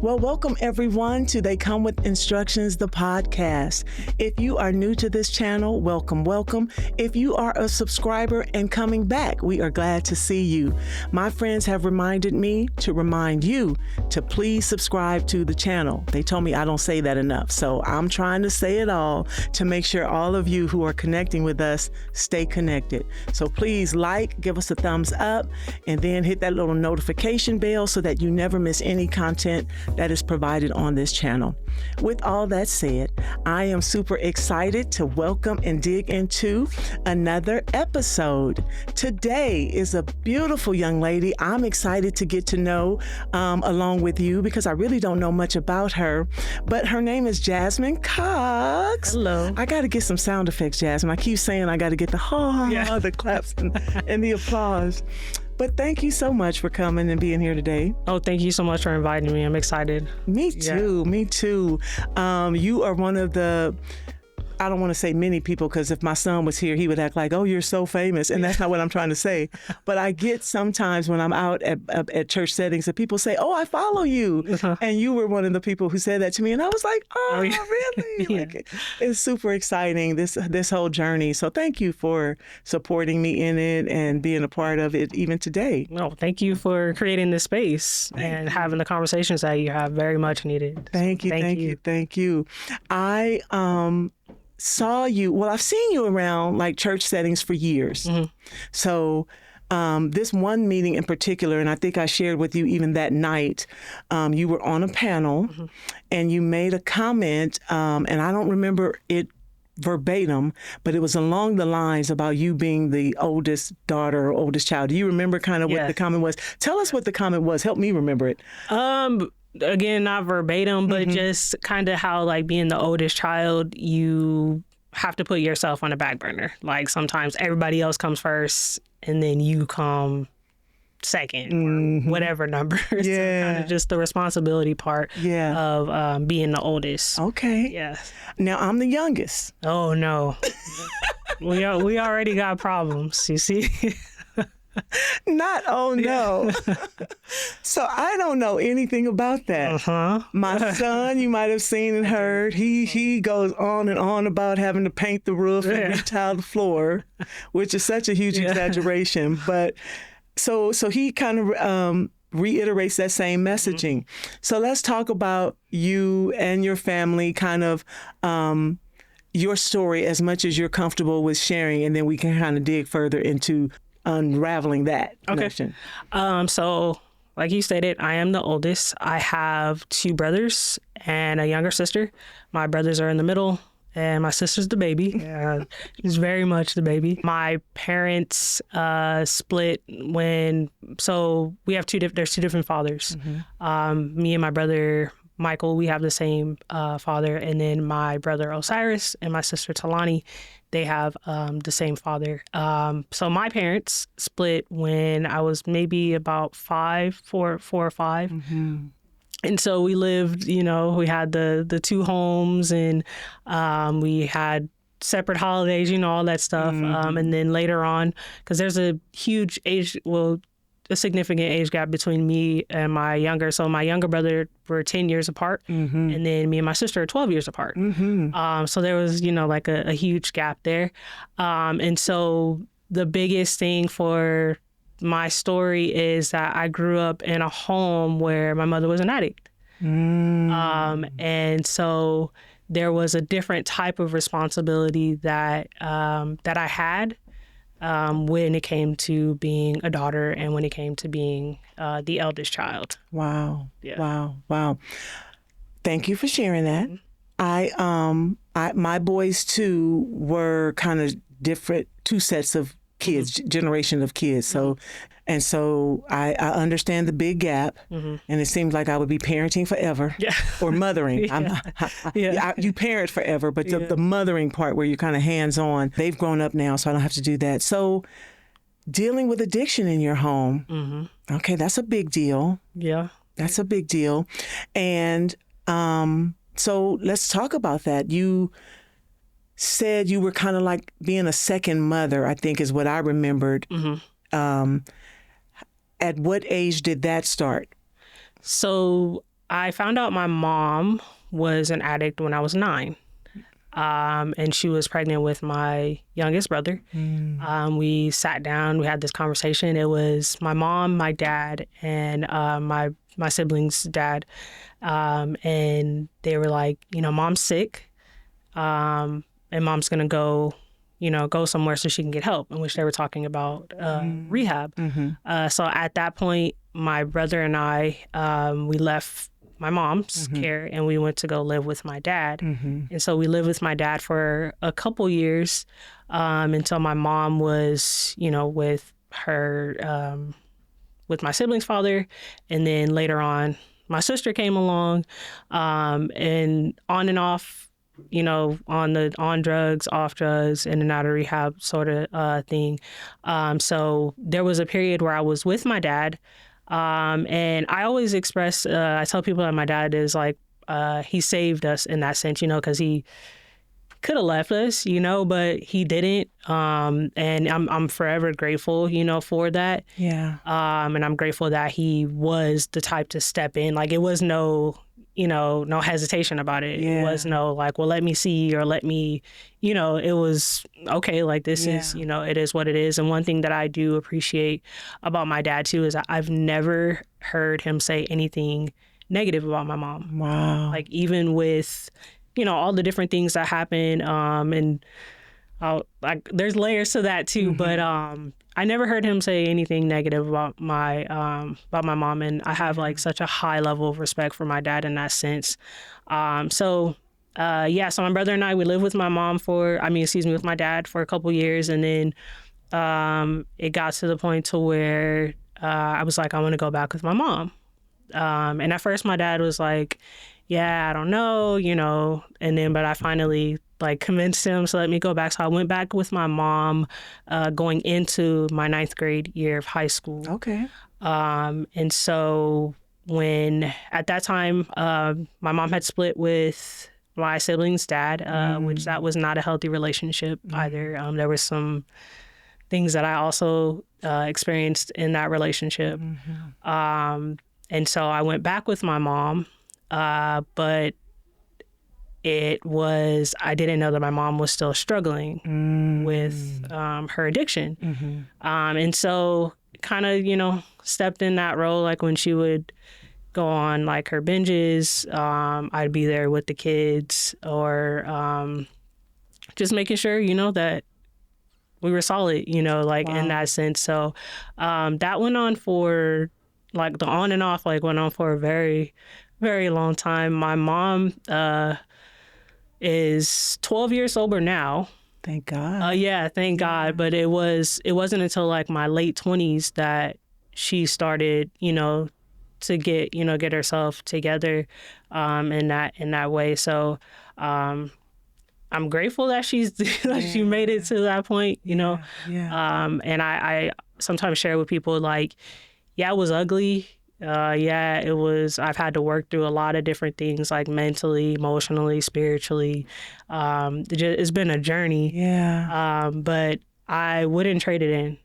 Well, welcome everyone to They Come With Instructions, the podcast. If you are new to this channel, welcome. If you are a subscriber and coming back, we are glad to see you. My friends have reminded me to remind you to please subscribe to the channel. They told me I don't say that enough, so I'm trying to say it all to make sure all of you who are connecting with us stay connected. So please give us a thumbs up, and then hit that little notification bell so that you never miss any content that is provided on this channel. With all that said, I am super excited to welcome and dig into another episode. Today is a beautiful young lady I'm excited to get to know along with you, because I really don't know much about her, but her name is Jasmine Cox. Hello. I got to get some sound effects, Jasmine. I keep saying I got to get the the claps and the applause. But thank you so much for coming and being here today. Oh, thank you so much for inviting me. I'm excited. Me too. You are one of the, I don't want to say many people, because if my son was here, he would act like, oh, you're so famous. And that's not what I'm trying to say. But I get sometimes when I'm out at church settings that people say, oh, I follow you. And you were one of the people who said that to me. And I was like, oh, really? Yeah. Like, it's super exciting, this whole journey. So thank you for supporting me in it and being a part of it even today. No, thank you for creating this space and having the conversations that you have. Very much needed. Thank you. I saw you, well, I've seen you around like church settings for years. Mm-hmm. So this one meeting in particular, and I think I shared with you even that night, you were on a panel and you made a comment, and I don't remember it verbatim, but it was along the lines about you being the oldest daughter or oldest child. Do you remember kind of what the comment was? Tell us what the comment was. Help me remember it. Again, not verbatim, but just kind of how, like, being the oldest child, you have to put yourself on the back burner. Like, sometimes everybody else comes first and then you come second, or whatever number. So kind of just the responsibility part of being the oldest. Okay. Yeah. Now, I'm the youngest. Oh, no. we already got problems, you see? No. So I don't know anything about that. My son, you might have seen and heard, he goes on and on about having to paint the roof and retile the floor, which is such a huge exaggeration. But so he kind of reiterates that same messaging. So let's talk about you and your family, kind of your story as much as you're comfortable with sharing, and then we can kind of dig further into unraveling that notion. So like you stated, I am the oldest. I have two brothers and a younger sister. My brothers are in the middle and my sister's the baby. She's very much the baby. My parents split so we have there's two different fathers. Me and my brother Michael, we have the same father, and then my brother Osiris and my sister Talani, they have the same father. So my parents split when I was maybe about 4 or 5. And so we lived, we had the two homes, and we had separate holidays, all that stuff. And then later on, because there's a huge a significant age gap between me and my younger. So my younger brother were 10 years apart, and then me and my sister are 12 years apart. So there was, like a huge gap there. And so the biggest thing for my story is that I grew up in a home where my mother was an addict. And so there was a different type of responsibility that I had when it came to being a daughter and when it came to being the eldest child. Wow. Yeah. Wow. Thank you for sharing that. My boys too were kind of different, two sets of kids, generation of kids. So I understand the big gap, and it seems like I would be parenting forever or mothering. You parent forever, but the mothering part where you're kind of hands-on, they've grown up now, so I don't have to do that. So dealing with addiction in your home, okay, that's a big deal. Yeah. That's a big deal. And so let's talk about that. You said you were kind of like being a second mother, I think is what I remembered. At what age did that start? So I found out my mom was an addict when I was 9. And she was pregnant with my youngest brother. We sat down, we had this conversation. It was my mom, my dad, and my sibling's dad. And they were like, mom's sick, and mom's gonna go somewhere so she can get help, in which they were talking about rehab. So at that point, my brother and I, we left my mom's care and we went to go live with my dad. And so we lived with my dad for a couple years until my mom was, with her, with my sibling's father. And then later on, my sister came along, and on and off, on drugs, off drugs, in and out of rehab sort of thing. So there was a period where I was with my dad. And I always express, I tell people that my dad is like, he saved us in that sense, because he could have left us, but he didn't. And I'm forever grateful, for that. Yeah. And I'm grateful that he was the type to step in. Like, it was no hesitation about it. Yeah. It was no like, well, let me see, or let me, it was okay. Like, this is, it is what it is. And one thing that I do appreciate about my dad too, is I've never heard him say anything negative about my mom. Wow. Like, even with, all the different things that happen, and there's layers to that too, but I never heard him say anything negative about my mom, and I have like such a high level of respect for my dad in that sense. So my brother and I, we lived with with my dad for a couple years, and then it got to the point to where I was like, I want to go back with my mom. And at first my dad was like, yeah, I don't know, but I finally convinced him to let me go back. So I went back with my mom going into my 9th grade year of high school. Okay. And so at that time, my mom had split with my sibling's dad, which that was not a healthy relationship either. There were some things that I also experienced in that relationship. And so I went back with my mom, but I didn't know that my mom was still struggling with her addiction. And so kind of, stepped in that role, like when she would go on like her binges, I'd be there with the kids, or just making sure, that we were solid, Wow. in that sense. So that went on for the on and off, went on for a very, very long time. My mom is 12 years sober now. Thank God. Yeah, thank God. But it wasn't until my late 20s that she started, to get herself together in that way. So I'm grateful that she made it to that point, Yeah. And I sometimes share with people yeah, it was ugly. Yeah, it was. I've had to work through a lot of different things, mentally, emotionally, spiritually. It's been a journey. Yeah. But I wouldn't trade it in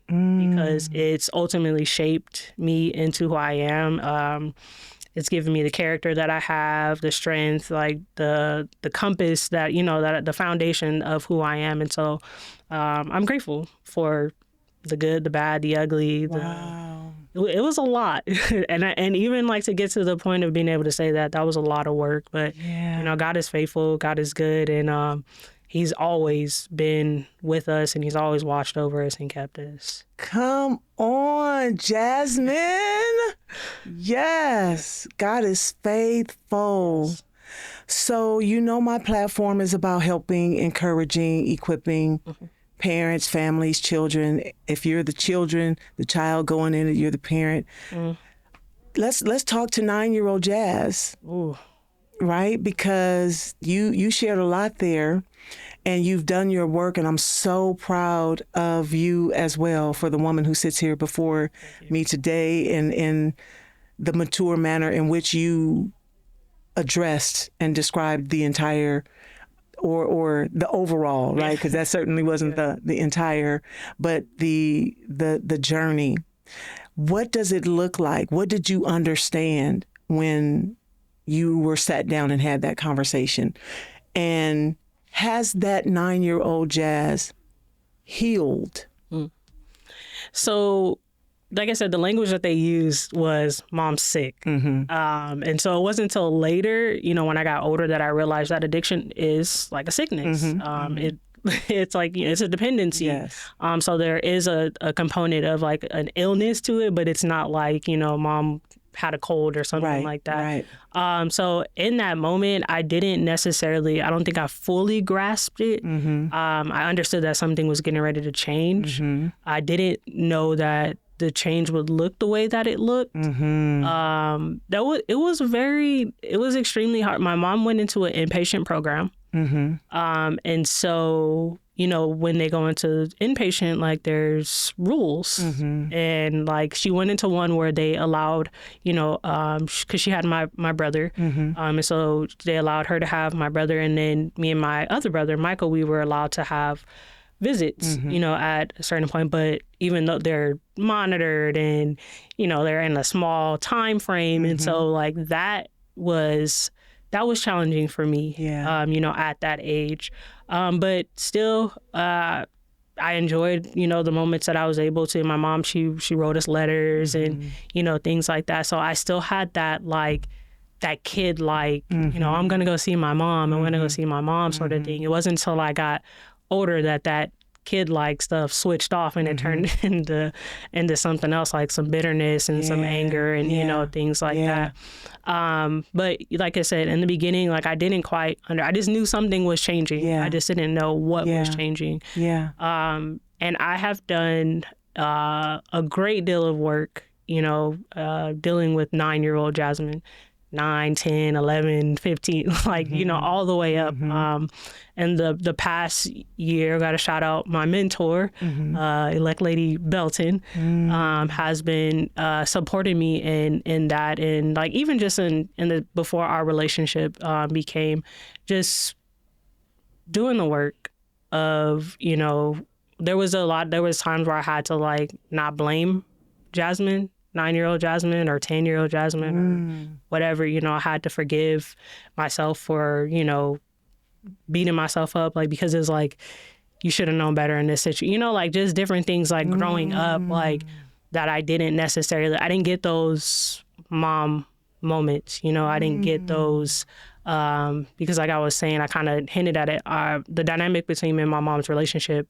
because it's ultimately shaped me into who I am. It's given me the character that I have, the strength, the compass that, that the foundation of who I am. And so I'm grateful for the good, the bad, the ugly. Wow. It was a lot. and even to get to the point of being able to say that was a lot of work. But, God is faithful. God is good. And he's always been with us, and he's always watched over us and kept us. Come on, Jasmine. Yes, God is faithful. So, my platform is about helping, encouraging, equipping parents, families, children. If you're the child going in it, you're the parent. Let's talk to 9-year-old Jazz. Ooh. Right? Because you shared a lot there, and you've done your work, and I'm so proud of you as well, for the woman who sits here before me today, and in the mature manner in which you addressed and described the entire or the overall, right? Because that certainly wasn't the entire, but the journey. What does it look like? What did you understand when you were sat down and had that conversation. And has that 9-year-old Jazz healed? So, like I said, the language that they used was "mom's sick," and so it wasn't until later, when I got older, that I realized that addiction is like a sickness. It's like it's a dependency. Yes. So there is a component of like an illness to it, but it's not like mom had a cold or something like that. Right. So in that moment, I didn't necessarily, I don't think I fully grasped it. I understood that something was getting ready to change. I didn't know that the change would look the way that it looked. It was extremely hard. My mom went into an inpatient program. And so, when they go into inpatient, like there's rules, and like she went into one where they allowed, because she had my brother, and so they allowed her to have my brother, and then me and my other brother, Michael, we were allowed to have visits, at a certain point. But even though they're monitored and, they're in a small time frame, and so like that was challenging for me, at that age. But still, I enjoyed, the moments that I was able to. My mom, she wrote us letters and, things like that. So I still had that, like, that kid, like, I'm going to go see my mom. I'm going to go see my mom sort of thing. It wasn't until I got older that kid-like stuff switched off and it turned into something else, like some bitterness and some anger and, things like that. But like I said, in the beginning, like I didn't quite I just knew something was changing. I just didn't know what was changing. And I have done a great deal of work, dealing with 9-year-old Jasmine. 9, 10, 11, 15, like, all the way up. And the past year, got to shout out my mentor, elect Lady Belton, has been supporting me in that. And like, even just in the, before our relationship became just doing the work of, there was times where I had to like not blame Jasmine, 9-year-old Jasmine or 10-year-old Jasmine or whatever, I had to forgive myself for, beating myself up, like, because it's like, you should have known better in this situation, like just different things, like growing up, like that I didn't get those mom moments, I didn't get those, because like I was saying, I kind of hinted at it, the dynamic between me and my mom's relationship,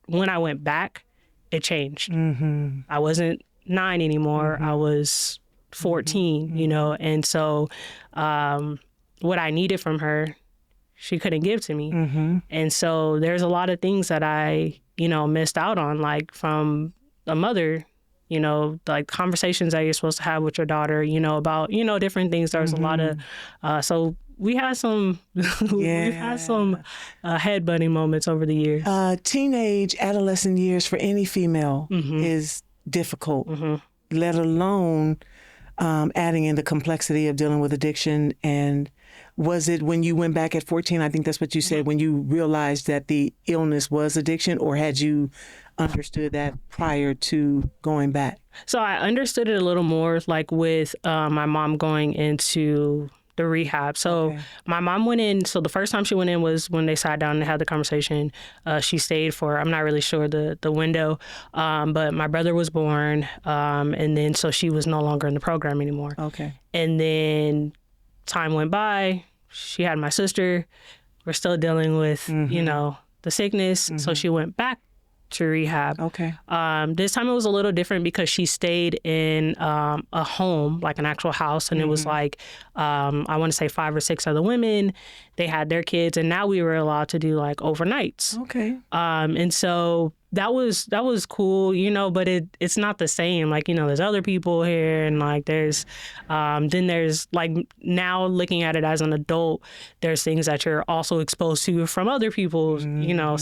when I went back, it changed. I wasn't 9 anymore. I was 14, and so what I needed from her, she couldn't give to me. And so there's a lot of things that I, missed out on, like from a mother, like conversations that you're supposed to have with your daughter, about, different things. There's a lot of, so we had some, we've had some headbutting moments over the years. Teenage, adolescent years for any female is difficult, let alone adding in the complexity of dealing with addiction. And was it when you went back at 14, I think that's what you said, when you realized that the illness was addiction, or had you understood that prior to going back? So I understood it a little more, like with my mom going into the rehab. So my mom went in, so the first time she went in was when they sat down and had the conversation. She stayed for, I'm not really sure the window, but my brother was born, and then so she was no longer in the program anymore. And then time went by, she had my sister, we're still dealing with, the sickness, so she went back to rehab. This time it was a little different because she stayed in a home, like an actual house, and it was like, I want to say 5 or 6 other women. They had their kids, and now we were allowed to do like overnights. And so that was cool, but it's not the same. Like, there's other people here, and like there's then there's like, now looking at it as an adult, there's things that you're also exposed to from other people's,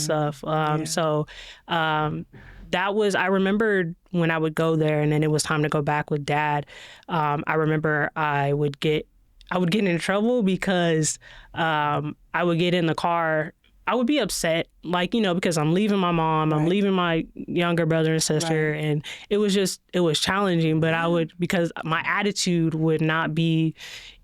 stuff. So that was, I remembered when I would go there and then it was time to go back with Dad. I remember I would get in trouble because I would get in the car. I would be upset like, because I'm leaving my mom, I'm leaving my younger brother and sister, and it was challenging, but because my attitude would not be,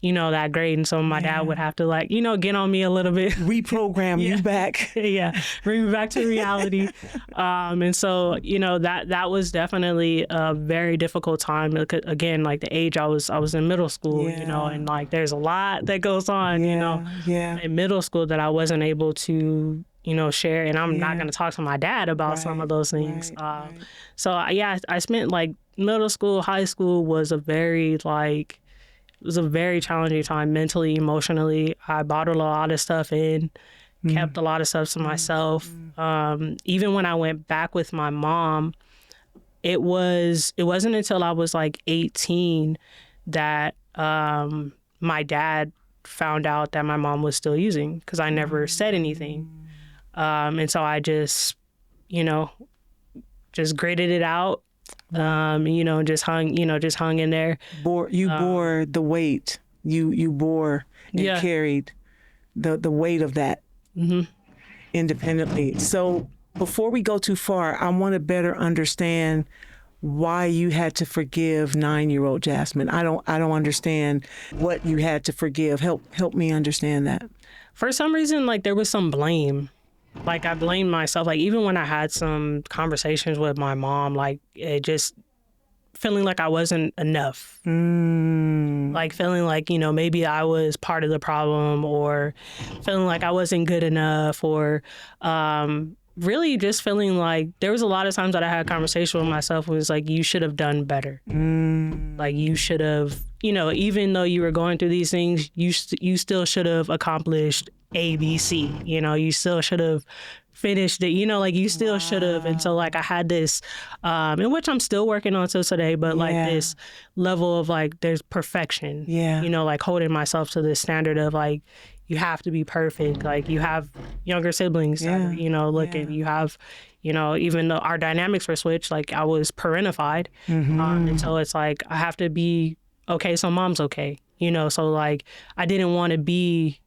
that great. And so my dad would have to like, get on me a little bit. Reprogram you back. Yeah, bring me back to reality. And so, that was definitely a very difficult time. Again, like the age I was in middle school, and like there's a lot that goes on, in middle school that I wasn't able to, share. And I'm not going to talk to my dad about some of those things. So I spent like middle school, high school was a very challenging time mentally, emotionally. I bottled a lot of stuff in, kept a lot of stuff to myself. Even when I went back with my mom, it wasn't until I was like 18 that my dad found out that my mom was still using, because I never said anything. And so I just gritted it out. Just hung in there. Bore the weight. You bore and carried the weight of that independently. So before we go too far, I want to better understand why you had to forgive 9-year-old Jasmine. I don't understand what you had to forgive. Help me understand that. For some reason, like there was some blame. Like I blamed myself. Like even when I had some conversations with my mom, like it just feeling like I wasn't enough. Like feeling like, maybe I was part of the problem, or feeling like I wasn't good enough, or really just feeling like there was a lot of times that I had a conversation with myself. It was like, you should have done better. Like you should have, even though you were going through these things, you still should have accomplished A, B, C. You still should have finished it, like you still should have. And so like I had this, in which I'm still working on till today, but like this level of like, there's perfection, like holding myself to this standard of like, you have to be perfect. Like you have younger siblings, that, you have, even though our dynamics were switched, like I was parentified. And so it's like, I have to be okay. So mom's okay, so like, I didn't want to be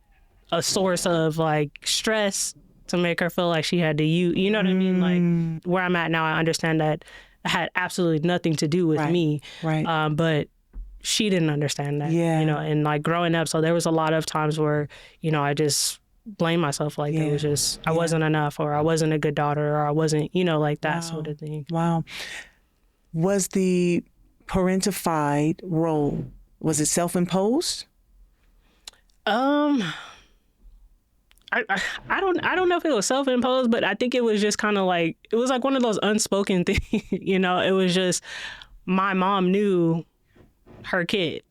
a source of like stress to make her feel like she had to you know what I mean? Like where I'm at now, I understand that it had absolutely nothing to do with me. But she didn't understand that, and like growing up. So there was a lot of times where, I just blamed myself. Like it was just, I wasn't enough, or I wasn't a good daughter, or I wasn't, like that sort of thing. Wow. Was the parentified role, was it self-imposed? I don't know if it was self-imposed, but I think it was just kind of like, it was like one of those unspoken things, it was just, my mom knew her kid.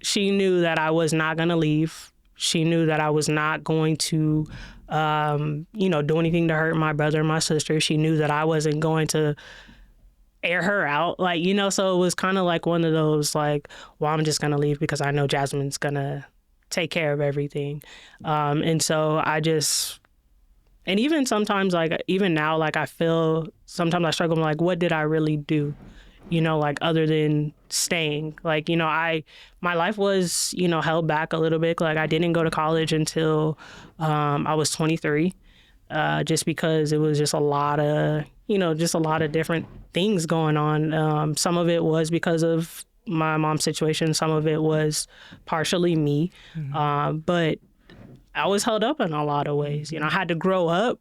She knew that I was not going to leave. She knew that I was not going to, do anything to hurt my brother and my sister. She knew that I wasn't going to air her out. Like, so it was kind of like one of those like, well, I'm just going to leave because I know Jasmine's going to take care of everything. And so and even sometimes, like, even now, like, I feel sometimes I struggle, like, what did I really do? Like, other than staying, like, my life was, held back a little bit. Like, I didn't go to college until I was 23, just because it was just a lot of, just a lot of different things going on. Some of it was because of my mom's situation. Some of it was partially me. But I was held up in a lot of ways. I had to grow up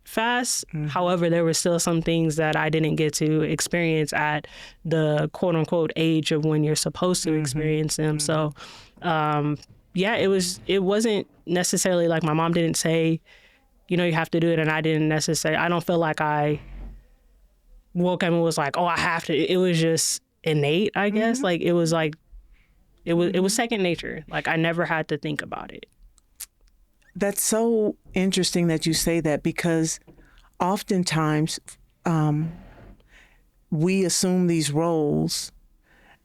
fast. However, there were still some things that I didn't get to experience at the quote unquote age of when you're supposed to experience them. So, it wasn't necessarily like my mom didn't say, you have to do it. And I don't feel like I woke up and was like, oh, I have to. It was just innate, I guess. Like it was second nature. Like I never had to think about it. That's so interesting that you say that, because oftentimes we assume these roles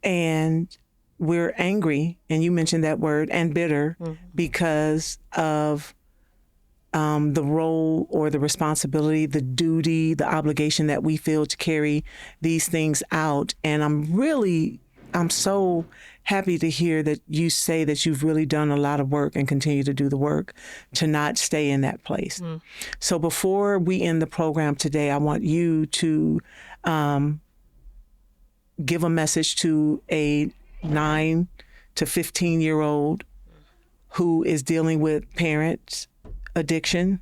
and we're angry, and you mentioned that word, and bitter because of the role or the responsibility, the duty, the obligation that we feel to carry these things out. And I'm really I'm so happy to hear that you say that you've really done a lot of work and continue to do the work to not stay in that place. So before we end the program today, I want you to give a message to a 9 to 15-year-old who is dealing with parents' addiction,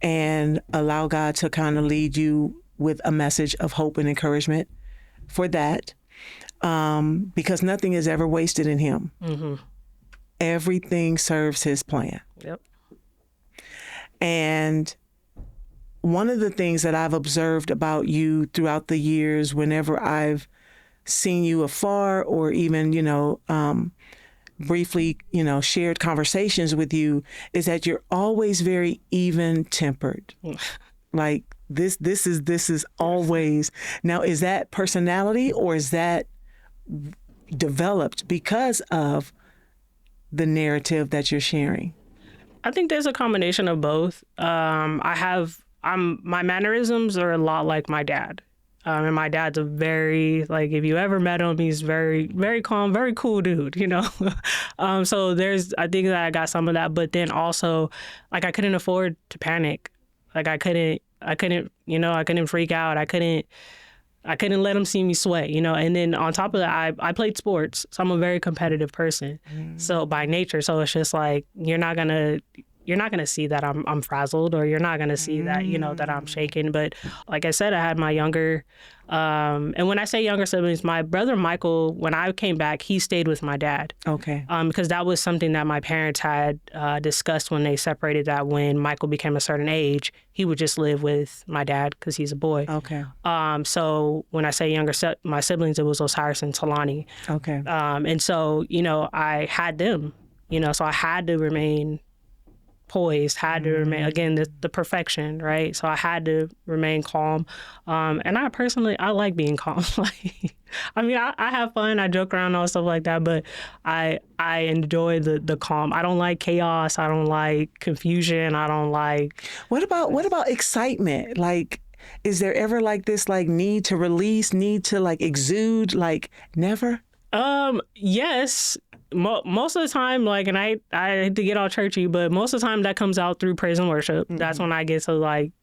and allow God to kind of lead you with a message of hope and encouragement for that. Because nothing is ever wasted in him. Everything serves his plan. Yep. And one of the things that I've observed about you throughout the years, whenever I've seen you afar or even, briefly, shared conversations with you, is that you're always very even tempered. Like this is always. Now, is that personality or is that developed because of the narrative that you're sharing? I think there's a combination of both. My mannerisms are a lot like my dad. And my dad's a very, like, if you ever met him, he's very, very calm, very cool dude, So I think that I got some of that, but then also, like, I couldn't afford to panic. Like, I couldn't freak out. I couldn't let him see me sweat, and then on top of that, I played sports, so I'm a very competitive person. So by nature, so it's just like, you're not gonna see that I'm frazzled, or you're not gonna see that, that I'm shaken. But like I said, I had my younger, and when I say younger siblings, my brother Michael, when I came back, he stayed with my dad. Okay. Because that was something that my parents had discussed when they separated, that when Michael became a certain age, he would just live with my dad because he's a boy. Okay. So when I say younger, my siblings, it was Osiris and Talani. Okay. And so, I had them, so I had to remain poised, had to remain, again, the perfection, right? So I had to remain calm. And I like being calm. I have fun, I joke around, all stuff like that, but I enjoy the calm. I don't like chaos. I don't like confusion. I don't like... What about excitement? Like, is there ever like this, like, need to release, need to, like, exude, like, never? Yes. Most of the time, like, and I hate to get all churchy, but most of the time that comes out through praise and worship. That's when I get to, like,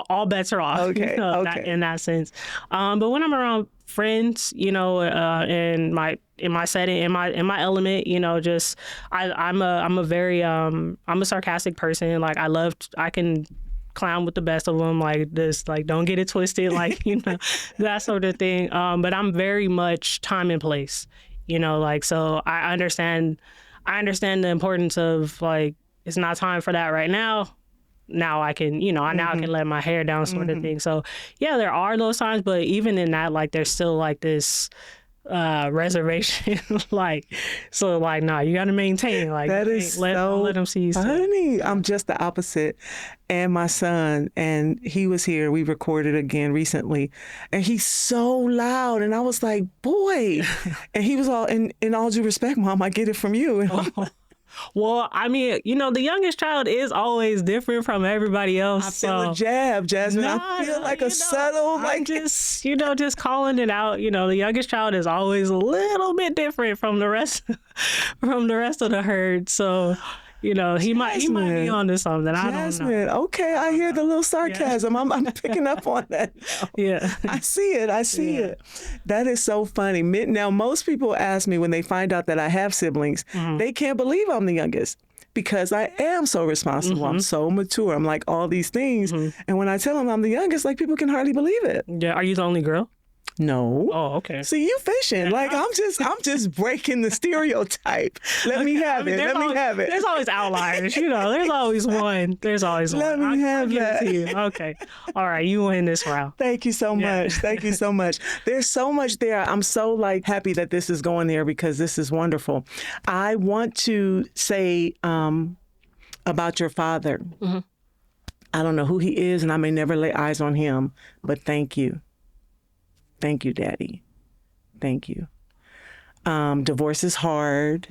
all bets are off. Okay. In that sense. But when I'm around friends, in my setting, in my element, just I'm a very I'm a sarcastic person. Like, I can clown with the best of them, like this, like, don't get it twisted, like, that sort of thing. But I'm very much time and place. So I understand the importance of, like, it's not time for that right now. Now I can, now I can let my hair down, sort of thing. So yeah, there are those times, but even in that, like, there's still, like, this reservation, like, so, like, nah, you got to maintain, like, that is don't let them see you. Honey, I'm just the opposite. And my son, and he was here, we recorded again recently, and he's so loud, and I was like, boy, and he was all, in all due respect, Mom, I get it from you. And well, the youngest child is always different from everybody else. I feel a jab, Jasmine. I feel like a subtle, like, I'm just calling it out. The youngest child is always a little bit different from the rest of the herd. So, he might be onto something. Jasmine, I don't know. Okay, I hear the little sarcasm. Yeah. I'm picking up on that now. Yeah. I see it. That is so funny. Now, most people ask me when they find out that I have siblings, they can't believe I'm the youngest because I am so responsible. I'm so mature. I'm like all these things. And when I tell them I'm the youngest, like, people can hardly believe it. Yeah. Are you the only girl? No. Oh, okay. See, you fishing. Like, I'm just breaking the stereotype. Let me have it. There's always outliers, There's always one. Let me have that. Give it to you. Okay. All right. You win this round. Thank you so much. Thank you so much. There's so much there. I'm so, like, happy that this is going there because this is wonderful. I want to say about your father. I don't know who he is, and I may never lay eyes on him, but thank you. Thank you, Daddy. Thank you. Divorce is hard.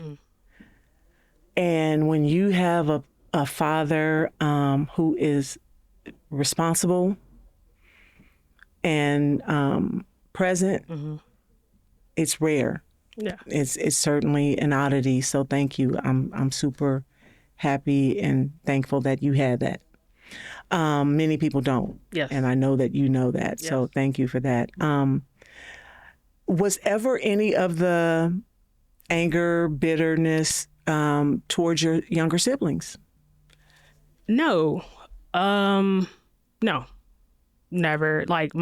And when you have a father who is responsible and present it's rare. Yeah. It's certainly an oddity. So thank you. I'm super happy and thankful that you had that. Many people don't. Yes. And I know that you know that. Yes. So thank you for that. Was ever any of the anger, bitterness towards your younger siblings? No. No. Never. Like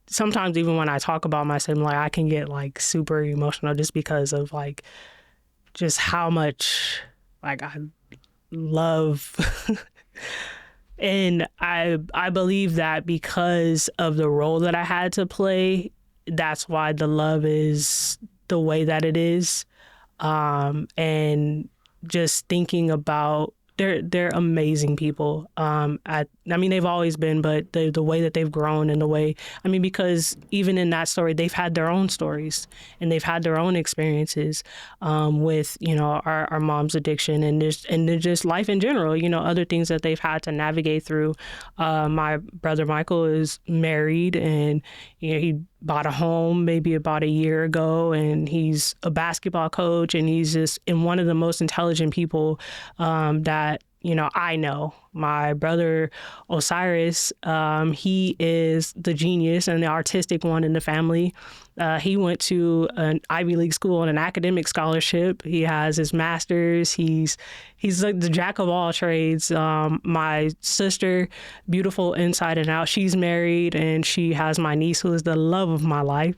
sometimes even when I talk about my sibling, like I can get like super emotional just because of like just how much like I love and I believe that because of the role that I had to play, that's why the love is the way that it is. And just thinking about they're amazing people. I mean, they've always been, but the way that they've grown and the way, I mean, because even in that story, they've had their own stories and they've had their own experiences with, you know, our mom's addiction and just life in general, you know, other things that they've had to navigate through. My brother Michael is married and, you know, he bought a home maybe about a year ago, and he's a basketball coach, and he's just one of the most intelligent people that, you know, I know. My brother Osiris, he is the genius and the artistic one in the family. He went to an Ivy League school on an academic scholarship. He has his master's. He's like the jack of all trades. My sister, beautiful inside and out. She's married and she has my niece who is the love of my life.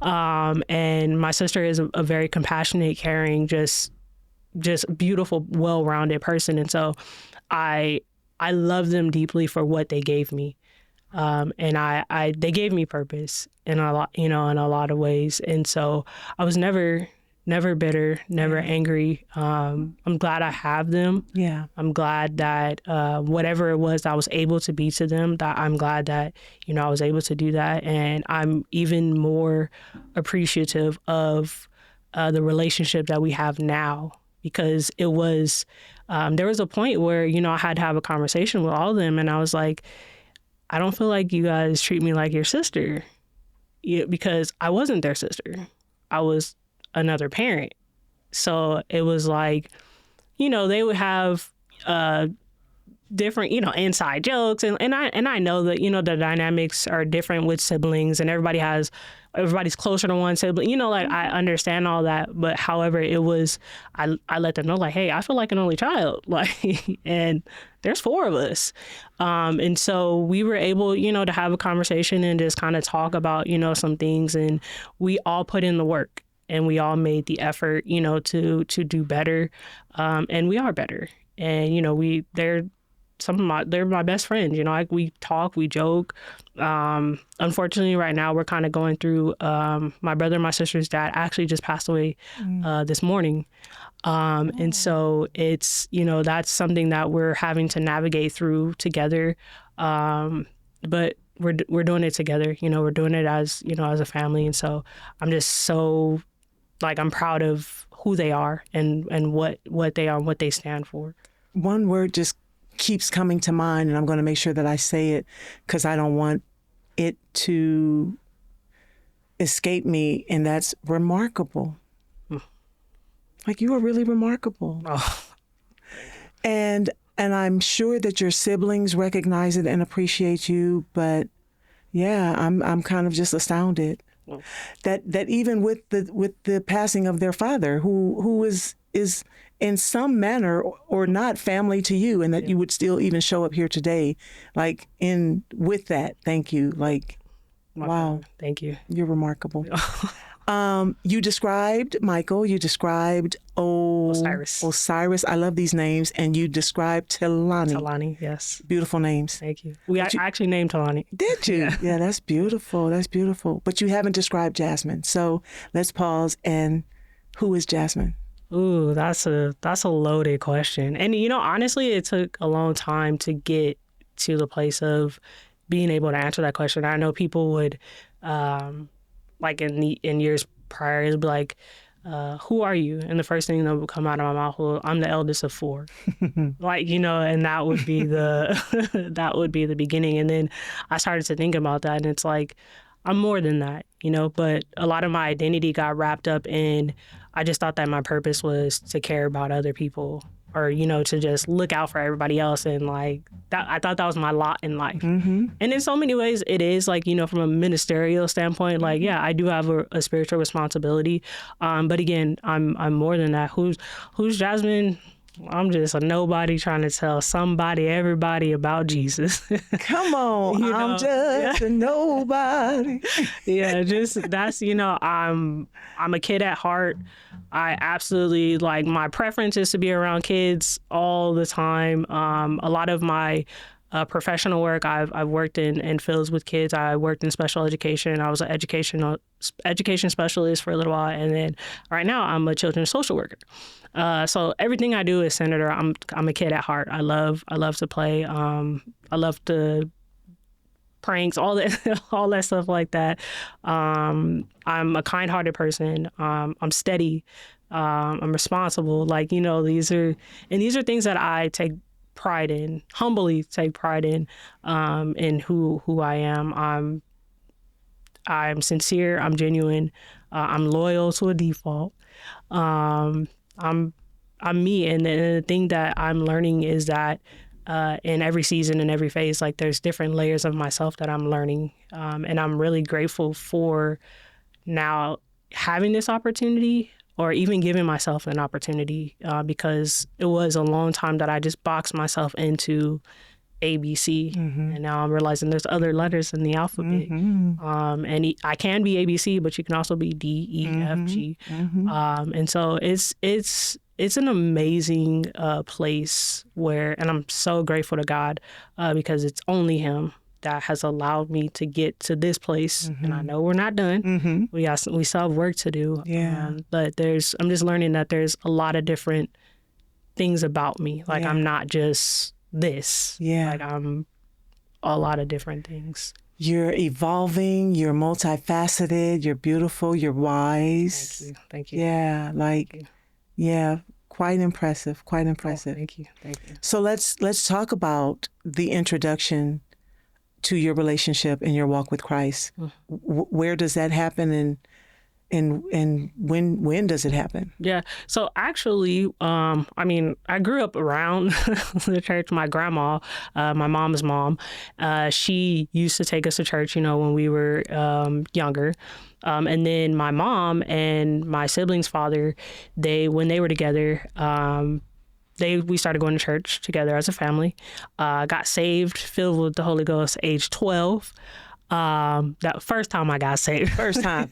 And my sister is a very compassionate, caring, just beautiful, well-rounded person. And so I love them deeply for what they gave me. And they gave me purpose in a lot, you know, in a lot of ways. And so I was never bitter, never angry. I'm glad I have them. Yeah. I'm glad that whatever it was that I was able to be to them, that I'm glad that, you know, I was able to do that. And I'm even more appreciative of the relationship that we have now, because it was, there was a point where, you know, I had to have a conversation with all of them, and I was like, I don't feel like you guys treat me like your sister, because I wasn't their sister. I was another parent. So it was like, you know, they would have different, you know, inside jokes, and I know that, you know, the dynamics are different with siblings, and everybody's closer to one sibling, you know, like I understand all that. But however, it was, I let them know, like, hey, I feel like an only child, like, and there's 4 of us. And so we were able, you know, to have a conversation and just kind of talk about, you know, some things, and we all put in the work and we all made the effort, you know, to do better. And we are better. And, you know, they're my best friends, you know, like we talk, we joke. Unfortunately, right now we're kind of going through, my brother and my sister's dad actually just passed away this morning. And so it's, you know, that's something that we're having to navigate through together. But we're doing it together, you know, we're doing it as, you know, as a family. And so I'm just so, like, I'm proud of who they are and what they are and what they stand for. One word just keeps coming to mind, and I'm going to make sure that I say it because I don't want it to escape me, and that's remarkable. Like, you are really remarkable. Oh. And I'm sure that your siblings recognize it and appreciate you, but yeah, I'm kind of just astounded that even with the passing of their father, who is in some manner or not family to you, and that you would still even show up here today, like with that. Thank you. Like, wow. Thank you. You're remarkable. You described Michael, you described Osiris. I love these names. And you described Talani. Talani, yes. Beautiful names. Thank you. I actually named Talani. Did you? Yeah, that's beautiful. That's beautiful. But you haven't described Jasmine. So let's pause. And who is Jasmine? Ooh, that's a loaded question. And, you know, honestly, it took a long time to get to the place of being able to answer that question. I know people would, like in years prior, it'd be like, who are you? And the first thing that would come out of my mouth was, I'm the eldest of 4. Like, you know, and that would be that would be the beginning. And then I started to think about that, and it's like, I'm more than that. but a lot of my identity got wrapped up in, I just thought that my purpose was to care about other people or, to just look out for everybody else. And like that, I thought that was my lot in life. And in so many ways it is, like, from a ministerial standpoint, like, yeah, I do have a spiritual responsibility. But again, I'm more than that. Who's Jasmine? I'm just a nobody trying to tell everybody about Jesus. Come on, I'm just a nobody. Yeah, that's, I'm a kid at heart. I absolutely, like, my preference is to be around kids all the time. A lot of my professional work, I've worked in fields with kids. I worked in special education. I was an education specialist for a little while, and then right now I'm a children's social worker. So everything I do is centered around, I'm a kid at heart. I love to play. I love to pranks, all that stuff like that. I'm a kind-hearted person. I'm steady. I'm responsible. Like, these are things that I take pride in, humbly take pride in who I am. I'm sincere. I'm genuine. I'm loyal to a default. I'm me, and the thing that I'm learning is that in every season and every phase, like, there's different layers of myself that I'm learning, and I'm really grateful for now having this opportunity, or even giving myself an opportunity, because it was a long time that I just boxed myself into ABC, and now I'm realizing there's other letters in the alphabet, and I can be ABC, but you can also be D, E, F, G, and so it's an amazing place where, and I'm so grateful to God because it's only Him that has allowed me to get to this place, and I know we're not done. We still have work to do, but I'm just learning that there's a lot of different things about me. Like, I'm not just this. Like, I'm a lot of different things. You're evolving, you're multifaceted, you're beautiful, you're wise. Thank you. Yeah, like, yeah, quite impressive, quite impressive. Oh, thank you. So let's talk about the introduction to your relationship and your walk with Christ. Where does that happen, and when does it happen? Yeah. So actually, I grew up around the church. My grandma, my mom's mom, she used to take us to church, when we were younger. And then my mom and my siblings' father, when they were together, we started going to church together as a family, got saved, filled with the Holy Ghost, age 12. That first time I got saved. First time,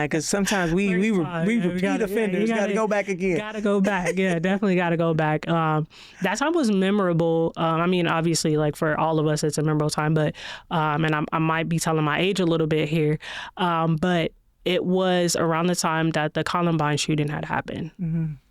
because sometimes we repeat offenders. Got to go back again. Got to go back. Yeah, definitely got to go back. That time was memorable. Obviously, like, for all of us, it's a memorable time. But and I might be telling my age a little bit here, but it was around the time that the Columbine shooting had happened.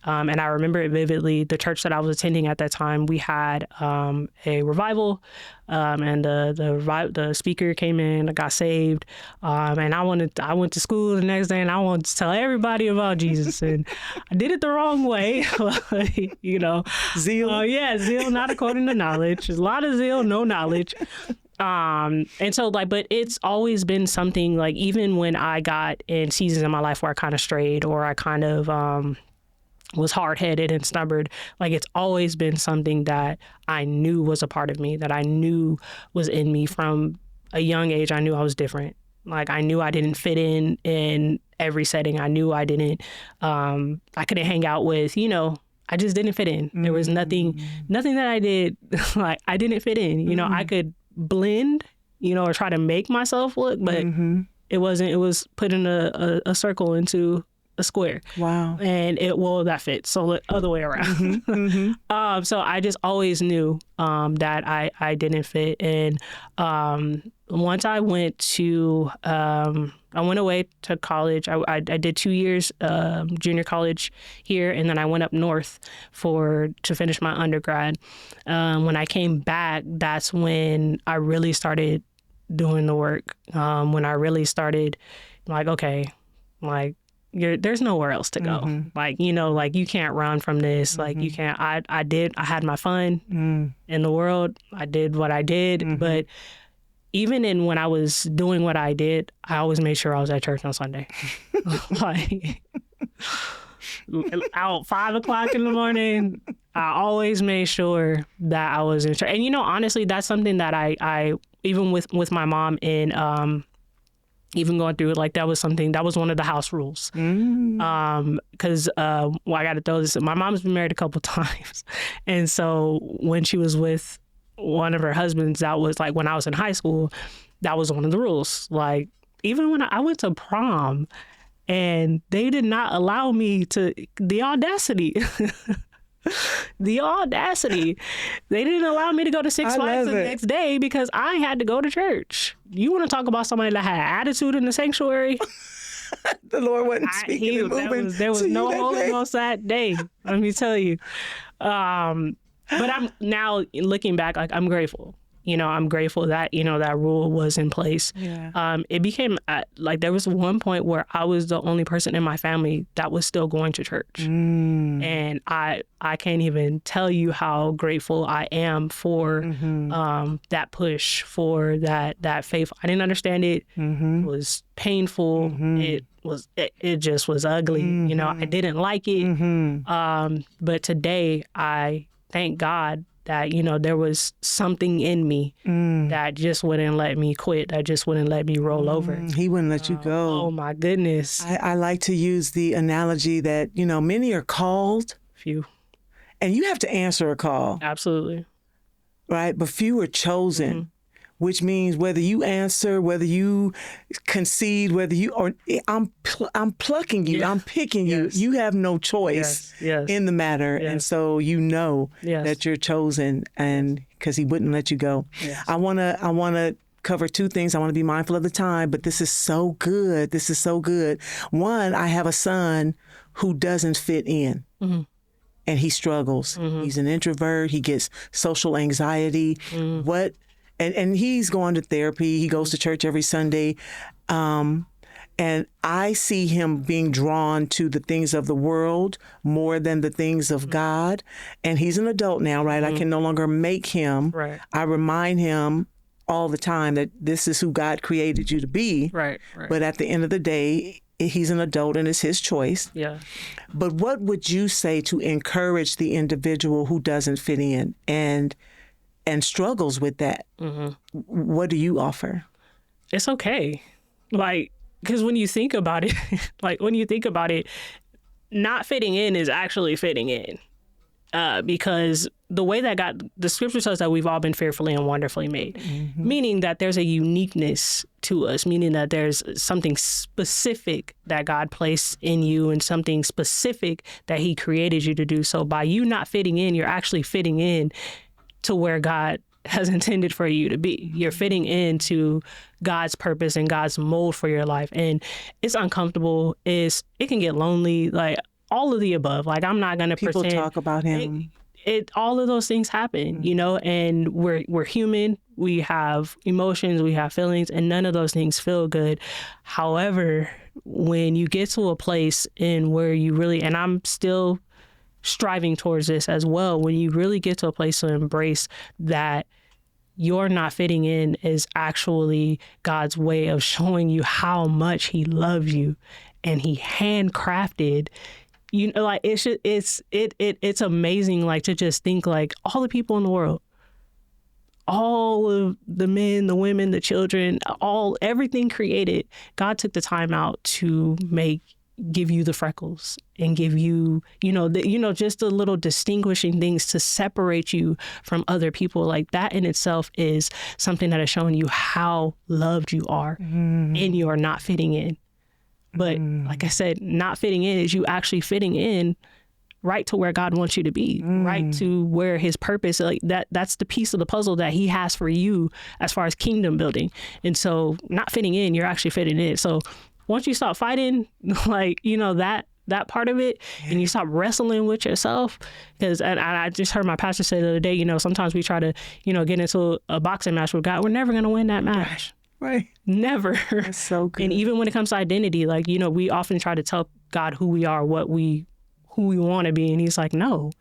And I remember it vividly. The church that I was attending at that time, we had a revival, and the speaker came in, I got saved, and I went to school the next day, and I wanted to tell everybody about Jesus, and I did it the wrong way. Zeal. Zeal, not according to knowledge. There's a lot of zeal, no knowledge. And so, like, but it's always been something, like, even when I got in seasons in my life where I kind of strayed, or I kind of was hard-headed and stubborn, like, it's always been something that I knew was a part of me, that I knew was in me from a young age. I knew I was different. Like, I knew I didn't fit in every setting. I knew I didn't, I couldn't hang out with, I just didn't fit in. There was nothing that I did, like, I didn't fit in. I could blend, or try to make myself look, but it was putting a circle into a square. Wow. And that fits. So the other way around. So I just always knew that I didn't fit. And once I went away to college. I did 2 years junior college here, and then I went up north to finish my undergrad. When I came back, that's when I really started doing the work. When I really started, like, okay, like, there's nowhere else to go. Like, like, you can't run from this. Like, you can't. I had my fun in the world. I did what I did, but even in when I was doing what I did, I always made sure I was at church on Sunday. Like out 5 o'clock in the morning, I always made sure that I was in church. And honestly, that's something that I even with my mom in even going through it, like that was one of the house rules. Because I got to throw this. My mom's been married a couple times, and so when she was with one of her husbands, that was like when I was in high school, that was one of the rules. Like even when I went to prom, and they did not allow me to, the audacity. The audacity. They didn't allow me to go to Six Flags the next day because I had to go to church. You want to talk about somebody that had attitude in the sanctuary? The Lord wasn't speaking and moving. There was no Holy Ghost that day. Let me tell you. But I'm now looking back, like I'm grateful. I'm grateful that, that rule was in place. Yeah. It became like there was one point where I was the only person in my family that was still going to church. And I can't even tell you how grateful I am for that push, for that faith. I didn't understand it. It was painful. It just was ugly. I didn't like it. But today I thank God that, there was something in me that just wouldn't let me quit, that just wouldn't let me roll over. He wouldn't let you go. Oh, my goodness. I like to use the analogy that, many are called. Few. And you have to answer a call. Absolutely. Right? But few are chosen. Which means whether you answer, whether you concede, whether you or I'm plucking you, I'm picking you. You have no choice in the matter, and so that you're chosen, and because He wouldn't let you go. I wanna cover two things. I want to be mindful of the time, but this is so good. This is so good. One, I have a son who doesn't fit in. And he struggles. He's an introvert. He gets social anxiety. And he's going to therapy. He goes to church every Sunday. And I see him being drawn to the things of the world more than the things of God. And he's an adult now, right? I can no longer make him. Right. I remind him all the time that this is who God created you to be. Right. But at the end of the day, he's an adult and it's his choice. Yeah. But what would you say to encourage the individual who doesn't fit in and struggles with that? What do you offer? It's okay. Like, because when you think about it, not fitting in is actually fitting in. Because the way that the scripture says that we've all been fearfully and wonderfully made, meaning that there's a uniqueness to us, meaning that there's something specific that God placed in you and something specific that He created you to do. So by you not fitting in, you're actually fitting in to where God has intended for you to be. You're fitting into God's purpose and God's mold for your life. And it's uncomfortable. It can get lonely, like all of the above. Like I'm not going to pretend. People talk about Him. All of those things happen, and we're human. We have emotions, we have feelings, and none of those things feel good. However, when you get to a place in where you really, and I'm still striving towards this as well, when you really get to a place to embrace that you're not fitting in is actually God's way of showing you how much He loves you, and He handcrafted. Like it's amazing, like to just think like all the people in the world, all of the men, the women, the children, everything created. God took the time out to give you the freckles and give you, just the little distinguishing things to separate you from other people. Like that in itself is something that is showing you how loved you are, and you are not fitting in. But like I said, not fitting in is you actually fitting in right to where God wants you to be, right to where His purpose, like that's the piece of the puzzle that He has for you as far as kingdom building. And so not fitting in, you're actually fitting in. So once you stop fighting, like, that part of it, and you stop wrestling with yourself, because I just heard my pastor say the other day, sometimes we try to, get into a boxing match with God. We're never going to win that match. Right. Never. That's so good. And even when it comes to identity, like, we often try to tell God who we are, who we want to be. And He's like, no,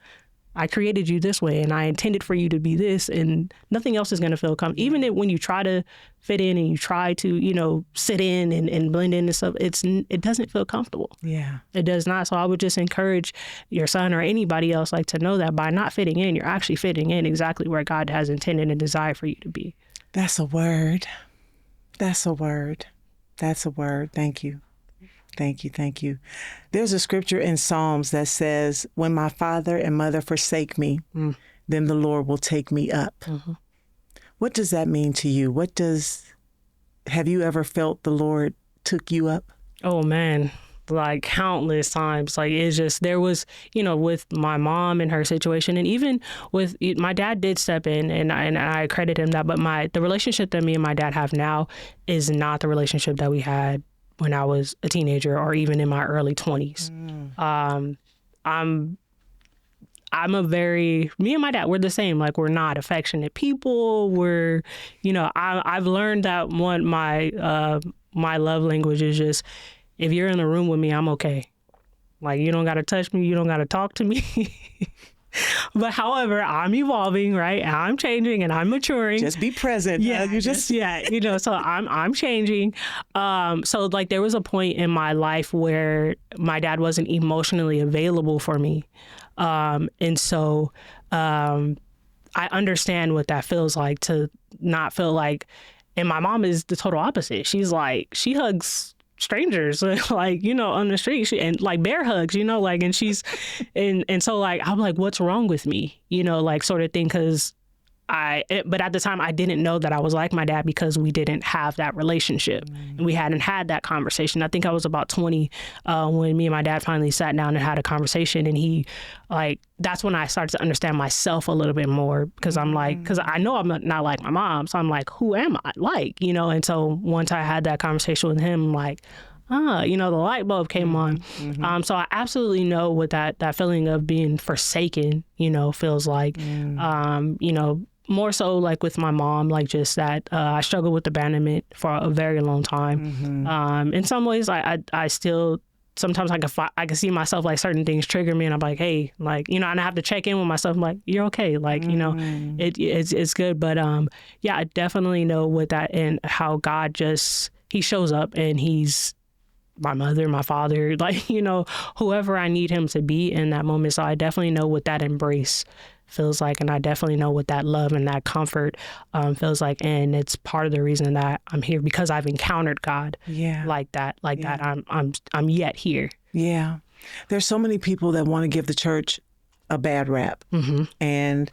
I created you this way and I intended for you to be this, and nothing else is going to feel comfortable. Even when you try to fit in and you try to, sit in and blend in and stuff, it doesn't feel comfortable. Yeah. It does not. So I would just encourage your son or anybody else to know that by not fitting in, you're actually fitting in exactly where God has intended and desired for you to be. That's a word. That's a word. That's a word. Thank you. Thank you. Thank you. There's a scripture in Psalms that says, when my father and mother forsake me, then the Lord will take me up. Mm-hmm. What does that mean to you? Have you ever felt the Lord took you up? Oh, man. Like countless times. Like it's just, there was, with my mom and her situation, and even with my dad did step in, and I credit him that, but the relationship that me and my dad have now is not the relationship that we had when I was a teenager or even in my early 20s. Me and my dad, we're the same. Like, we're not affectionate people. I've learned that my love language is just, if you're in the room with me, I'm okay. Like, you don't got to touch me. You don't got to talk to me. But however, I'm evolving, right? I'm changing and I'm maturing. Just be present. Yeah, so I'm changing. So like there was a point in my life where my dad wasn't emotionally available for me. And so I understand what that feels like, to not feel like, and my mom is the total opposite. She's like, she hugs strangers, like, on the street, and like bear hugs, and she's, and so like, I'm like, what's wrong with me? Like sort of thing. Cause but at the time I didn't know that I was like my dad because we didn't have that relationship and we hadn't had that conversation. I think I was about 20 when me and my dad finally sat down and had a conversation, and that's when I started to understand myself a little bit more, because I'm like, because I know I'm not like my mom, so I'm like, who am I like, and so once I had that conversation with him, like, the light bulb came on. Mm-hmm. So I absolutely know what that feeling of being forsaken, feels like. More so like with my mom, like just that I struggled with abandonment for a very long time. Mm-hmm. In some ways, I still, sometimes I can see myself, like certain things trigger me, and I'm like, hey, like, and I have to check in with myself. I'm like, you're okay. Like, it's good. But I definitely know what that, and how God just, he shows up and he's my mother, my father, like, whoever I need him to be in that moment. So I definitely know what that embrace feels like, and I definitely know what that love and that comfort feels like, and it's part of the reason that I'm here, because I've encountered God like that. I'm yet here. Yeah, there's so many people that want to give the church a bad rap, and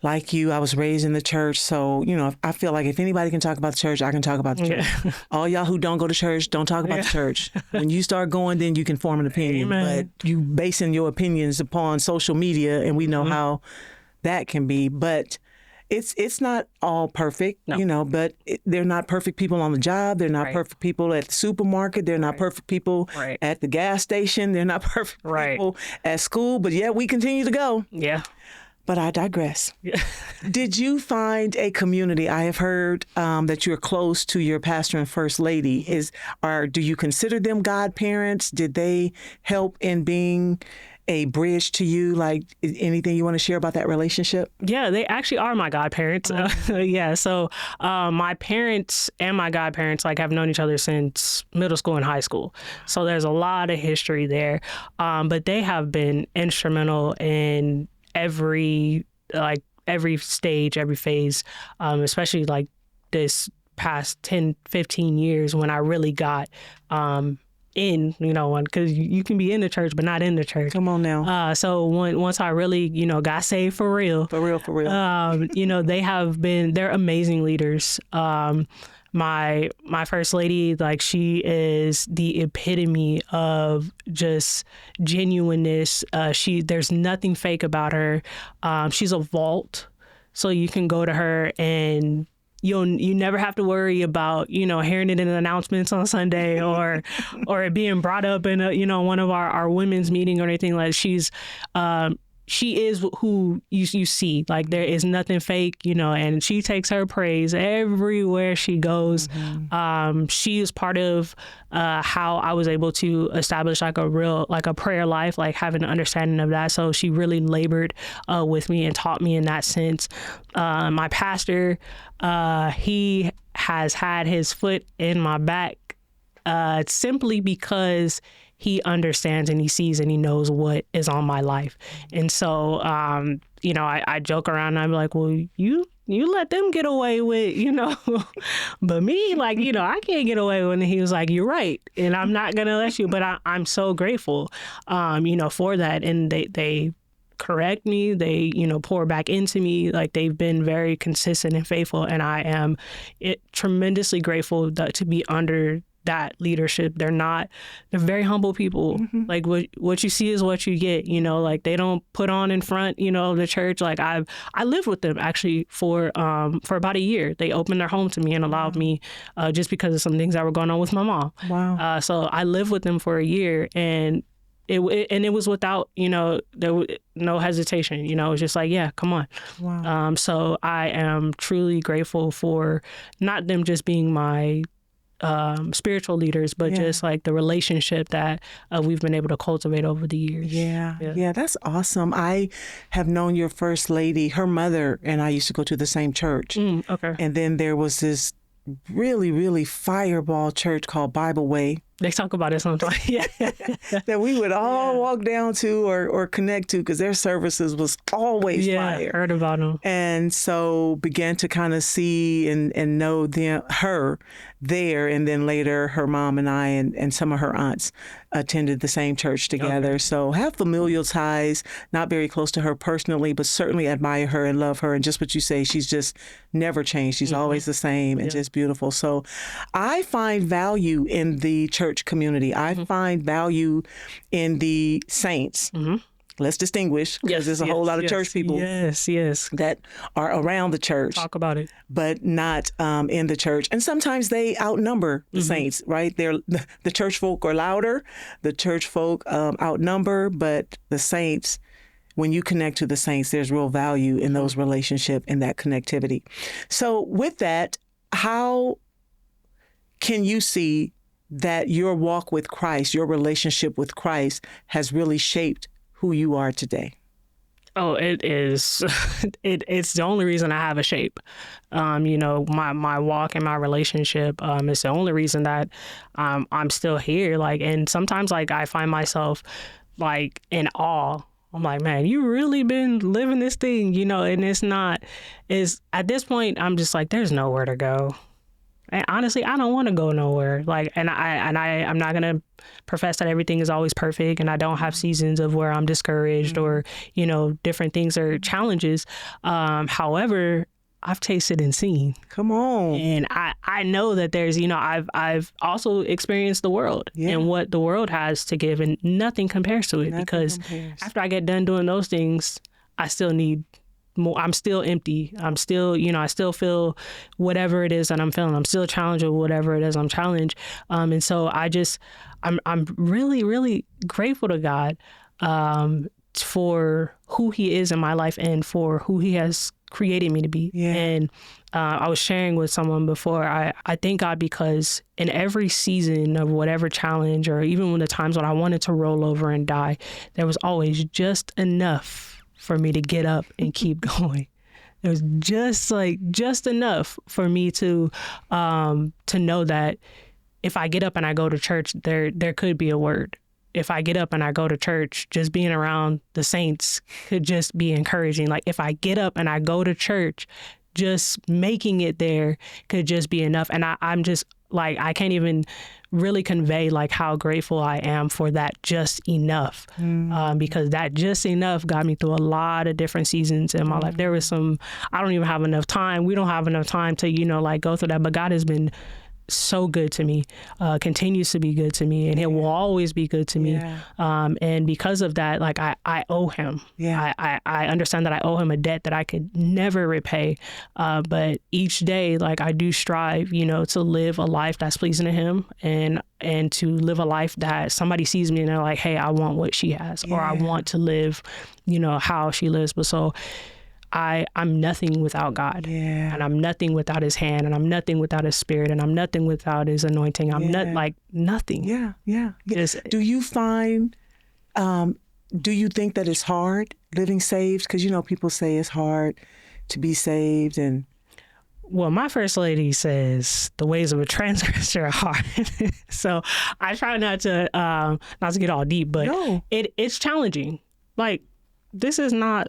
like you, I was raised in the church, so I feel like if anybody can talk about the church, I can talk about the church. Yeah. All y'all who don't go to church, don't talk about the church. When you start going, then you can form an opinion. Amen. But you basing your opinions upon social media, and we know how that can be. But it's not all perfect, but they're not perfect people on the job. They're not perfect people at the supermarket. They're not perfect people at the gas station. They're not perfect people at school. But yet we continue to go. Yeah. But I digress. Did you find a community? I have heard that you're close to your pastor and first lady. Do you consider them godparents? Did they help in being a bridge to you? Like, anything you want to share about that relationship? Yeah, they actually are my godparents. So my parents and my godparents have known each other since middle school and high school. So there's a lot of history there. But they have been instrumental in every stage, every phase, especially like this past 10, 15 years when I really got in, because you can be in the church, but not in the church. Come on now. So once I really, got saved for real. For real. They're amazing leaders. My first lady, she is the epitome of just genuineness. There's nothing fake about her. She's a vault, so you can go to her and you never have to worry about hearing it in announcements on Sunday or it being brought up in one of our women's meeting or anything. Like she's she is who you see. Like, there is nothing fake, and she takes her praise everywhere she goes. She is part of how I was able to establish like a prayer life, like having an understanding of that. So she really labored with me and taught me in that sense. My pastor, he has had his foot in my back simply because he understands and he sees and he knows what is on my life. And so, I joke around and I'm like, well, you let them get away with, but me, like, I can't get away with it. And he was like, you're right. And I'm not going to let you. But I'm so grateful, for that. And they correct me. They, pour back into me. Like, they've been very consistent and faithful. And I am tremendously grateful to be under that leadership. They're very humble people. Like, what you see is what you get, like, they don't put on in front, of the church. Like, I lived with them actually for about a year. They opened their home to me and allowed me, just because of some things that were going on with my mom. Wow. So I lived with them for a year, and it was without, there was no hesitation, it was just like, yeah, come on. Wow. So I am truly grateful for not them just being my spiritual leaders, but just like the relationship that we've been able to cultivate over the years. Yeah, that's awesome. I have known your first lady. Her mother and I used to go to the same church. Okay. And then there was this really, really fireball church called Bible Way. They talk about it sometimes. Yeah. That we would all walk down to or connect to, because their services was always fire. Heard about them. And so began to kind of see and know her there. And then later her mom and I and some of her aunts attended the same church together. Okay. So have familial ties, not very close to her personally, but certainly admire her and love her. And just what you say, she's just never changed. She's always the same and just beautiful. So I find value in the church community. I find value in the saints. Let's distinguish, because there's a whole lot of church people that are around the church. Talk about it. But not in the church. And sometimes they outnumber the saints, right? The church folk are louder. The church folk outnumber, but the saints, when you connect to the saints, there's real value in those relationships and that connectivity. So with that, how can you see that your walk with Christ, your relationship with Christ, has really shaped who you are today? Oh, it is. It's the only reason I have a shape. My walk and my relationship is the only reason that I'm still here. Like, and sometimes, like, I find myself like in awe. I'm like, man, you really been living this thing, and it's at this point, I'm just like, there's nowhere to go. And honestly, I don't want to go nowhere. Like, I'm not going to profess that everything is always perfect, and I don't have seasons of where I'm discouraged or, different things or challenges. However, I've tasted and seen. Come on. And I know that there's, I've also experienced the world and what the world has to give, and nothing compares to it. After I get done doing those things, I still need more. I'm still empty. I'm still, I still feel whatever it is that I'm feeling. I'm still challenged with whatever it is I'm challenged. And so I'm really, really grateful to God for who he is in my life and for who he has created me to be. Yeah. And I was sharing with someone before, I thank God because in every season of whatever challenge, or even when the times when I wanted to roll over and die, there was always just enough for me to get up and keep going. It was just enough for me to know that if I get up and I go to church, there could be a word. If I get up and I go to church, just being around the saints could just be encouraging. Like, if I get up and I go to church, just making it there could just be enough. And I'm just like, I can't even really convey like how grateful I am for that just enough, because that just enough got me through a lot of different seasons in my life. There was I don't even have enough time. We don't have enough time to, like, go through that, but God has been so good to me, continues to be good to me, and he will always be good to me. And because of that, like I owe him. I understand that I owe him a debt that I could never repay. But each day, like I do strive, you know, to live a life that's pleasing to him, and to live a life that somebody sees me and they're like, hey, I want what she has, or I want to live, you know, how she lives. But so I'm nothing without God, and I'm nothing without his hand, and I'm nothing without his spirit, and I'm nothing without his anointing. I'm not like nothing. Just, do you find, do you think that it's hard living saved? Because, you know, people say it's hard to be saved. And well, my first lady says the ways of a transgressor are hard. So I try not to get all deep, but it's challenging. Like, this is not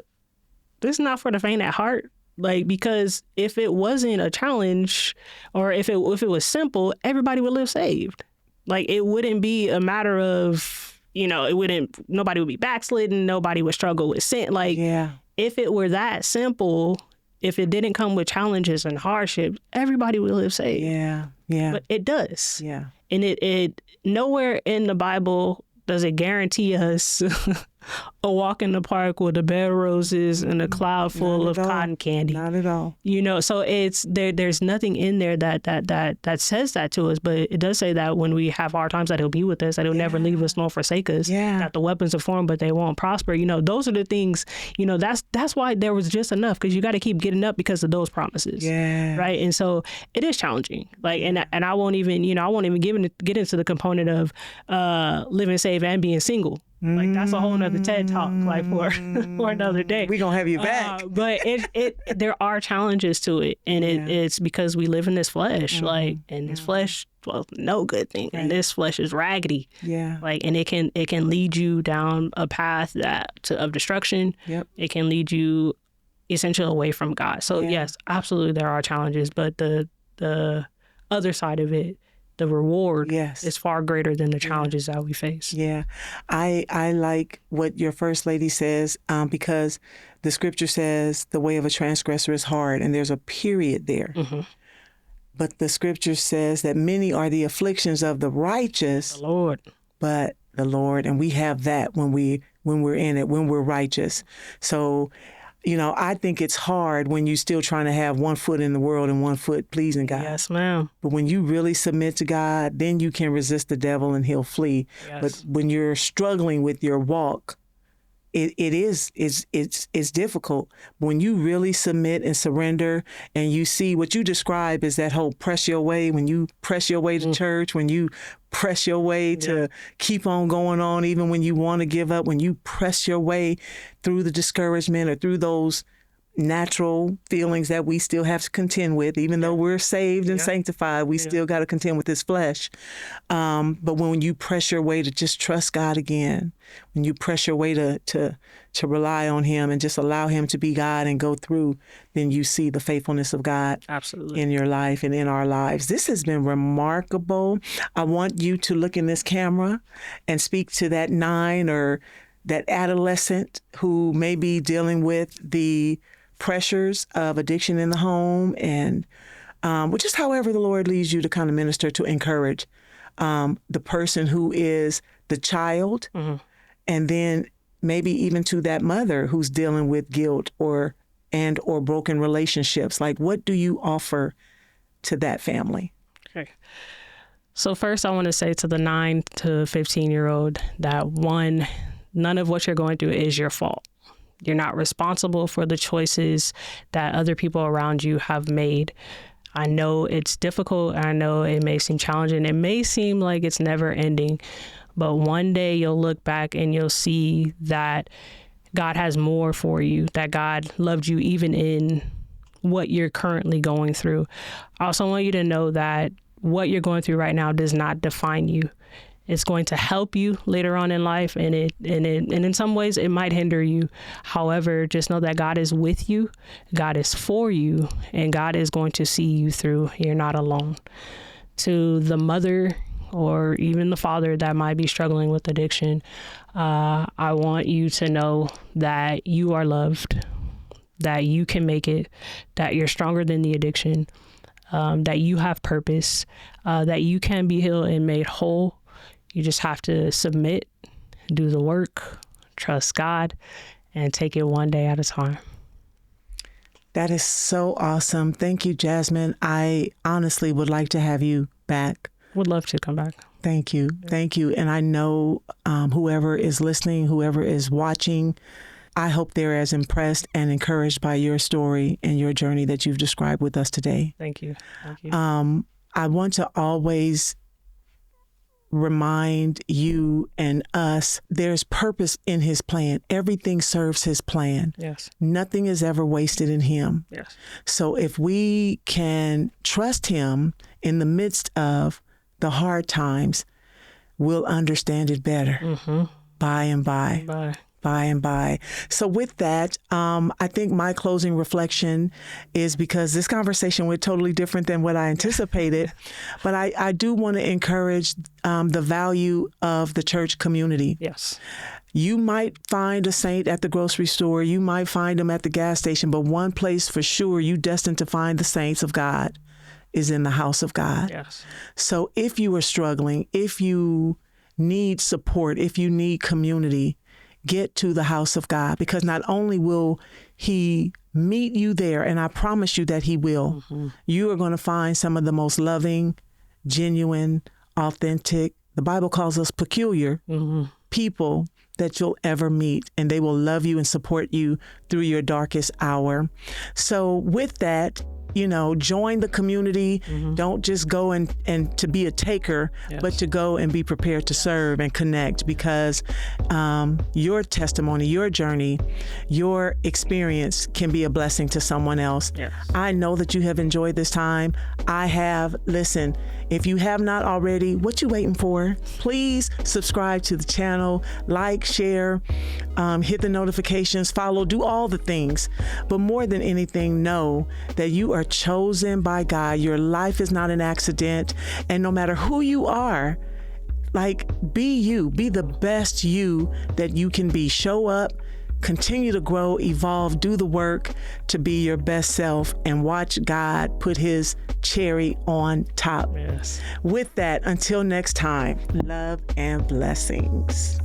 for the faint at heart. Like, because if it wasn't a challenge, or if it was simple, everybody would live saved. Like, it wouldn't be a matter of, you know, nobody would be backslidden, nobody would struggle with sin. Like, if it were that simple, if it didn't come with challenges and hardships, everybody would live saved. But it does. And it nowhere in the Bible does it guarantee us a walk in the park with a bed of roses and a cloud full of cotton candy. Not at all. You know, so it's there's nothing in there that says that to us, but it does say that when we have hard times, that he'll be with us, that he'll never leave us nor forsake us, that the weapons are formed, but they won't prosper. You know, those are the things, you know, that's why there was just enough, because you got to keep getting up because of those promises. Right. And so it is challenging. Like, and I won't even get into the component of living saved and being single. Like, that's a whole nother TED talk, like for another day. We're going to have you back. But there are challenges to it. And it's because we live in this flesh, like, and this flesh, well, no good thing. And this flesh is raggedy. Like, and it can lead you down a path of destruction. It can lead you essentially away from God. So yes, absolutely there are challenges, but the other side of it, the reward is far greater than the challenges that we face. I like what your first lady says, because the scripture says the way of a transgressor is hard, and there's a period there. But the scripture says that many are the afflictions of the righteous, but the Lord, and we have that when we're in it, when we're righteous. So, you know, I think it's hard when you're still trying to have one foot in the world and one foot pleasing God. Yes, ma'am. But when you really submit to God, then you can resist the devil and he'll flee. But when you're struggling with your walk, it's difficult. When you really submit and surrender, and you see what you describe as that whole press your way, when you press your way to church, when you press your way to keep on going on, even when you want to give up, when you press your way through the discouragement or through those natural feelings that we still have to contend with, even though we're saved and sanctified, we still got to contend with this flesh. But when you press your way to just trust God again, when you press your way to rely on him and just allow him to be God and go through, then you see the faithfulness of God in your life and in our lives. This has been remarkable. I want you to look in this camera and speak to that 9 or that adolescent who may be dealing with the pressures of addiction in the home, and just however the Lord leads you to kind of minister, to encourage the person who is the child, and then maybe even to that mother who's dealing with guilt or broken relationships. Like, what do you offer to that family? Okay. So first, I want to say to the 9 to 15-year-old that, one, none of what you're going through is your fault. You're not responsible for the choices that other people around you have made. I know it's difficult. I know it may seem challenging. It may seem like it's never ending, but one day you'll look back and you'll see that God has more for you, that God loved you even in what you're currently going through. I also want you to know that what you're going through right now does not define you. It's going to help you later on in life, and in some ways it might hinder you. However, just know that God is with you, God is for you, and God is going to see you through. You're not alone. To the mother or even the father that might be struggling with addiction, I want you to know that you are loved, that you can make it, that you're stronger than the addiction, that you have purpose, that you can be healed and made whole. You just have to submit, do the work, trust God, and take it one day at a time. That is so awesome. Thank you, Jasmine. I honestly would like to have you back. Would love to come back. Thank you. Thank you. And I know whoever is listening, whoever is watching, I hope they're as impressed and encouraged by your story and your journey that you've described with us today. Thank you. Thank you. I want to always remind you and us there's purpose in his plan. Everything serves his plan. Yes. Nothing is ever wasted in him. Yes. So if we can trust him in the midst of the hard times, we'll understand it better by and by. By and by. So with that, I think my closing reflection is, because this conversation went totally different than what I anticipated, but I do want to encourage the value of the church community. Yes. You might find a saint at the grocery store. You might find them at the gas station, but one place for sure you destined to find the saints of God is in the house of God. Yes. So if you are struggling, if you need support, if you need community, get to the house of God, because not only will he meet you there, and I promise you that he will, you are going to find some of the most loving, genuine, authentic, the Bible calls us peculiar, people that you'll ever meet, and they will love you and support you through your darkest hour. So with that, join the community. Don't just go and to be a taker, but to go and be prepared to serve and connect, because your testimony, your journey, your experience can be a blessing to someone else. Yes. I know that you have enjoyed this time. I have. Listen, if you have not already, what you waiting for? Please subscribe to the channel, like, share, hit the notifications, follow, do all the things. But more than anything, know that you are chosen by God. Your life is not an accident. And no matter who you are, be you, be the best you that you can be. Show up, continue to grow, evolve, do the work to be your best self, and watch God put his cherry on top. Yes. With that, until next time, love and blessings.